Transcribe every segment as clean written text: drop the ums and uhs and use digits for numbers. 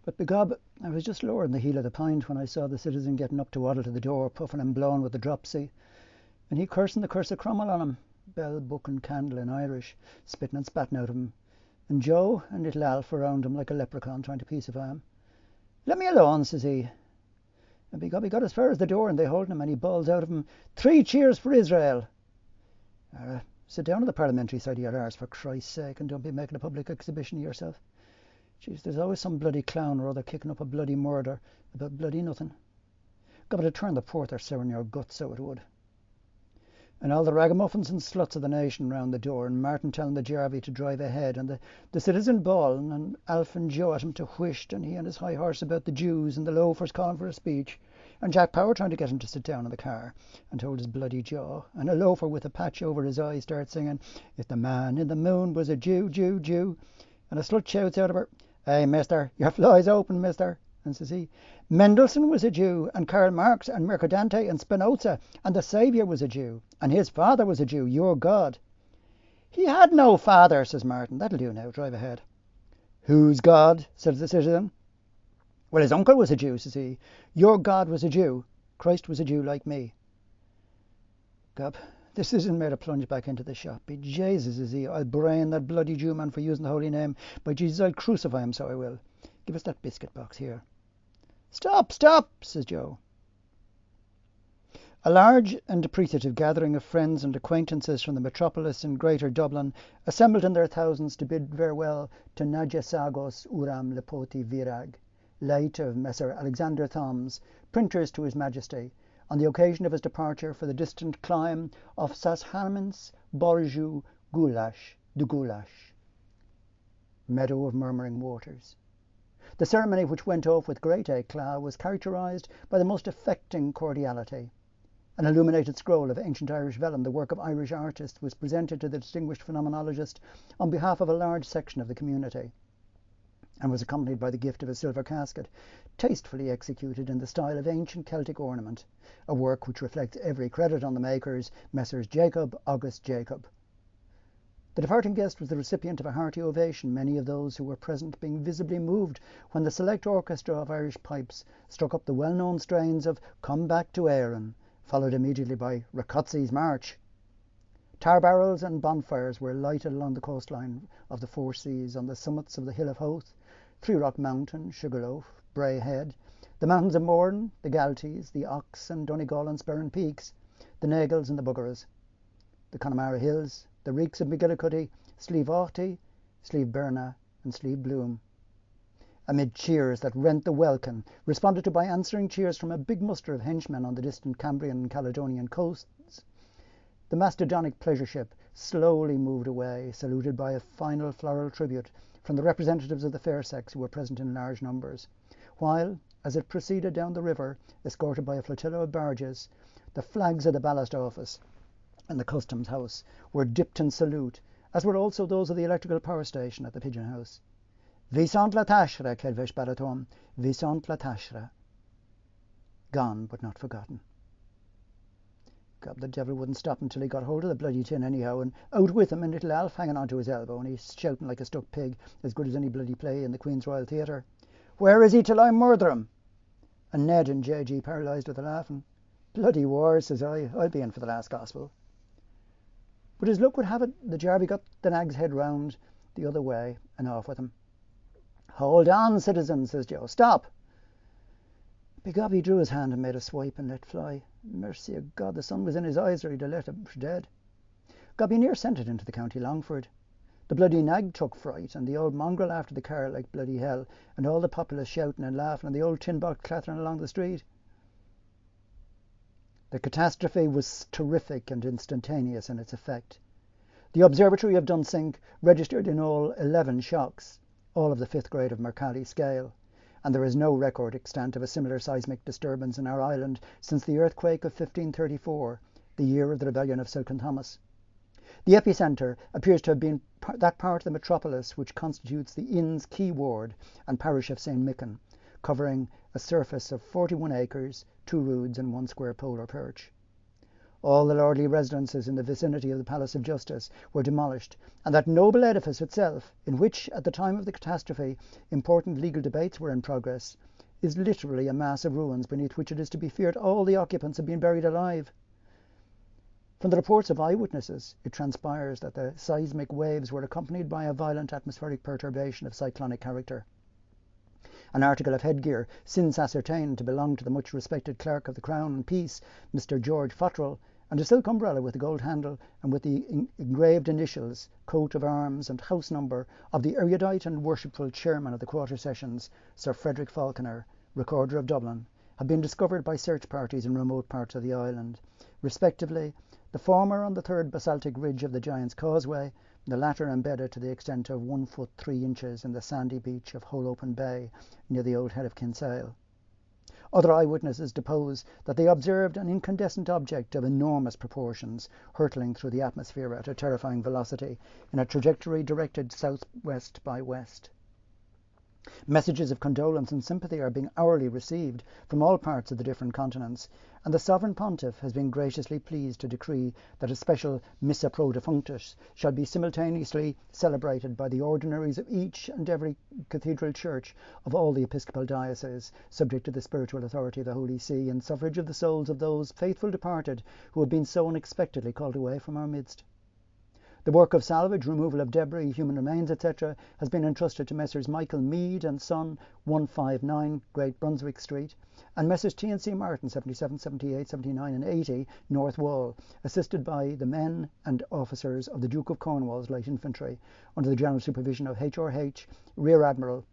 But begob, I was just lowering the heel of the pint when I saw the citizen getting up to waddle to the door, puffing and blowing with the dropsy, and he cursing the curse of Cromwell on him, bell, book and candle in Irish, spitting and spatting out of him, and Joe and little Alf around him like a leprechaun trying to pacify him. "Let me alone," says he. And begob he got as far as the door and they holding him, and he bawls out of him, "3 cheers for Israel!" Sit down on the parliamentary side of your arse, for Christ's sake, and don't be making a public exhibition of yourself. Jeez, there's always some bloody clown or other kicking up a bloody murder about bloody nothing. God, it'd turn the porter sour in your guts, so it would. And all the ragamuffins and sluts of the nation round the door, and Martin telling the Jarvey to drive ahead, and the citizen bawling, and Alf and Joe at him to whisht, and he on his high horse about the Jews, and the loafers calling for a speech, and Jack Power trying to get him to sit down in the car and hold his bloody jaw, and a loafer with a patch over his eye starts singing, "If the man in the moon was a Jew, Jew, Jew," and a slut shouts out of her, "Hey, mister, your fly's open, mister." And says he, "Mendelssohn was a Jew, and Karl Marx, and Mercadante, and Spinoza, and the Saviour was a Jew, and his father was a Jew, your God." "He had no father," says Martin. "That'll do now, drive ahead." "Whose God?" says the citizen. "Well, his uncle was a Jew," says he. "Your God was a Jew. Christ was a Jew like me." Gob, the citizen made a plunge back into the shop. "Be Jesus," says he, "I'll brain that bloody Jew man for using the holy name. By Jesus, I'll crucify him, so I will. Give us that biscuit box here." "Stop, stop," says Joe. A large and appreciative gathering of friends and acquaintances from the metropolis in Greater Dublin assembled in their thousands to bid farewell to Nadja Sagos Uram Lepoti Virag, late of Messer Alexander Thoms, printers to His Majesty, on the occasion of his departure for the distant clime of Sashamens Borju Gulash, de Gulash, meadow of murmuring waters. The ceremony, which went off with great éclat, was characterized by the most affecting cordiality. An illuminated scroll of ancient Irish vellum, the work of Irish artists, was presented to the distinguished phenomenologist on behalf of a large section of the community, and was accompanied by the gift of a silver casket, tastefully executed in the style of ancient Celtic ornament, a work which reflects every credit on the makers, Messrs. Jacob August Jacob. The departing guest was the recipient of a hearty ovation, many of those who were present being visibly moved when the select orchestra of Irish pipes struck up the well-known strains of "Come Back to Éireann," followed immediately by "Rakoczy's March." Tar barrels and bonfires were lighted along the coastline of the Four Seas, on the summits of the Hill of Howth, Three Rock Mountain, Sugarloaf, Bray Head, the mountains of Mourne, the Galties, the Ox and Donegal and Sperrin Peaks, the Nagels and the Buggeras, the Connemara Hills, the reeks of McGillicuddy, Slieve Aughty, Slieve Berna and Slieve Bloom. Amid cheers that rent the welkin, responded to by answering cheers from a big muster of henchmen on the distant Cambrian and Caledonian coasts, the mastodonic pleasure ship slowly moved away, saluted by a final floral tribute from the representatives of the fair sex, who were present in large numbers, while, as it proceeded down the river, escorted by a flotilla of barges, the flags of the ballast office and the customs house were dipped in salute, as were also those of the electrical power station at the Pigeon House. "Visant la tashra," Kelvish baraton, "Visant la tashra." Gone, but not forgotten. God, the devil wouldn't stop until he got hold of the bloody tin anyhow, and out with him and little Alf hanging on to his elbow, and he's shouting like a stuck pig, as good as any bloody play in the Queen's Royal Theatre. "Where is he till I murder him?" And Ned and J.G. paralysed with the laughing. "Bloody war," says I. "I'll be in for the last gospel." But as luck would have it, the Jarvey got the nag's head round the other way, and off with him. "Hold on, citizen," says Joe. "Stop." Begob, he drew his hand and made a swipe and let fly. Mercy of God, the sun was in his eyes, or he'd have let him for dead. Gob, he near sent it into the County Longford. The bloody nag took fright, and the old mongrel after the car like bloody hell, and all the populace shouting and laughing, and the old tin box clattering along the street. The catastrophe was terrific and instantaneous in its effect. The observatory of Dunsink registered in all 11 shocks, all of the 5th grade of Mercalli scale, and there is no record extant of a similar seismic disturbance in our island since the earthquake of 1534, the year of the rebellion of Sir Thomas. The epicentre appears to have been that part of the metropolis which constitutes the Inns Quay ward and parish of St. Micken, covering a surface of 41 acres, 2 roods and 1 square polar perch. All the lordly residences in the vicinity of the Palace of Justice were demolished, and that noble edifice itself, in which, at the time of the catastrophe, important legal debates were in progress, is literally a mass of ruins beneath which it is to be feared all the occupants have been buried alive. From the reports of eyewitnesses, it transpires that the seismic waves were accompanied by a violent atmospheric perturbation of cyclonic character. An article of headgear, since ascertained to belong to the much respected Clerk of the Crown and Peace, Mr. George Fottrell, and a silk umbrella with a gold handle and with the engraved initials, coat of arms and house number of the erudite and worshipful chairman of the Quarter Sessions, Sir Frederick Falconer, Recorder of Dublin, have been discovered by search parties in remote parts of the island, respectively, the former on the third basaltic ridge of the Giant's Causeway, the latter embedded to the extent of 1 foot 3 inches in the sandy beach of Hull Open Bay, near the old head of Kinsale. Other eyewitnesses depose that they observed an incandescent object of enormous proportions hurtling through the atmosphere at a terrifying velocity in a trajectory directed southwest by west. Messages of condolence and sympathy are being hourly received from all parts of the different continents, and the Sovereign Pontiff has been graciously pleased to decree that a special Missa Pro Defunctus shall be simultaneously celebrated by the ordinaries of each and every cathedral church of all the episcopal dioceses, subject to the spiritual authority of the Holy See, in suffrage of the souls of those faithful departed who have been so unexpectedly called away from our midst. The work of salvage, removal of debris, human remains, etc., has been entrusted to Messrs. Michael Mead and Son, 159 Great Brunswick Street, and Messrs. T&C Martin, 77, 78, 79 and 80 North Wall, assisted by the men and officers of the Duke of Cornwall's Light Infantry, under the general supervision of H.R.H. Rear Admiral,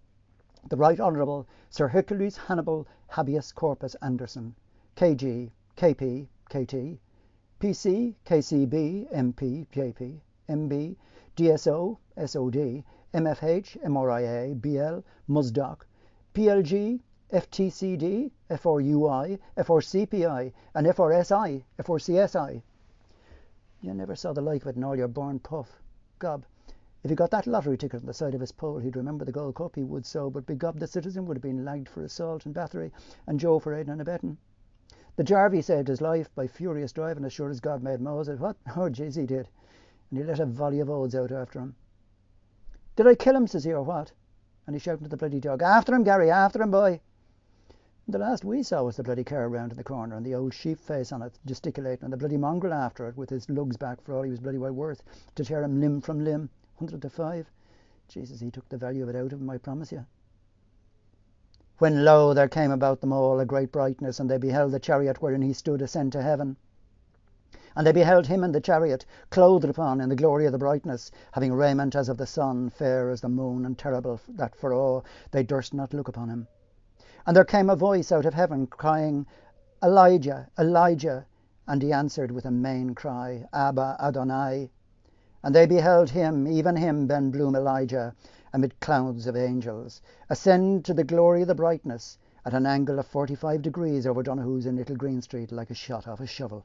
the Right Honourable Sir Hercules Hannibal Habeas Corpus Anderson, KG, KP, KT, PC, KCB, MP, JP, MB, DSO, SOD, MFH, MRIA, BL, MUSDOC, PLG, FTCD, FRUI, FRCPI, and FRSI, FRCSI. You never saw the like of it in all your born puff. Gob, if he got that lottery ticket on the side of his pole, he'd remember the Gold Cup, he would so, but begob the citizen would have been lagged for assault and battery, and Joe for aiding and abetting. The Jarvey saved his life by furious driving as sure as God made Moses. What? Oh, jeez, he did. And he let a volley of oaths out after him. Did I kill him, says he, or what? And he shouted to the bloody dog, after him, Gary, after him, boy. And the last we saw was the bloody car round in the corner and the old sheep face on it, gesticulating, and the bloody mongrel after it, with his lugs back for all he was bloody well worth, to tear him limb from limb, 100 to 5. Jesus, he took the value of it out of him, I promise you. When lo, there came about them all a great brightness, and they beheld the chariot wherein he stood ascend to heaven. And they beheld him in the chariot, clothed upon in the glory of the brightness, having raiment as of the sun, fair as the moon, and terrible that for awe they durst not look upon him. And there came a voice out of heaven, crying, Elijah, Elijah. And he answered with a main cry, Abba Adonai. And they beheld him, even him, Ben Bloom Elijah, amid clouds of angels, ascend to the glory of the brightness, at an angle of 45 degrees over Donoghue's in Little Green Street, like a shot off a shovel.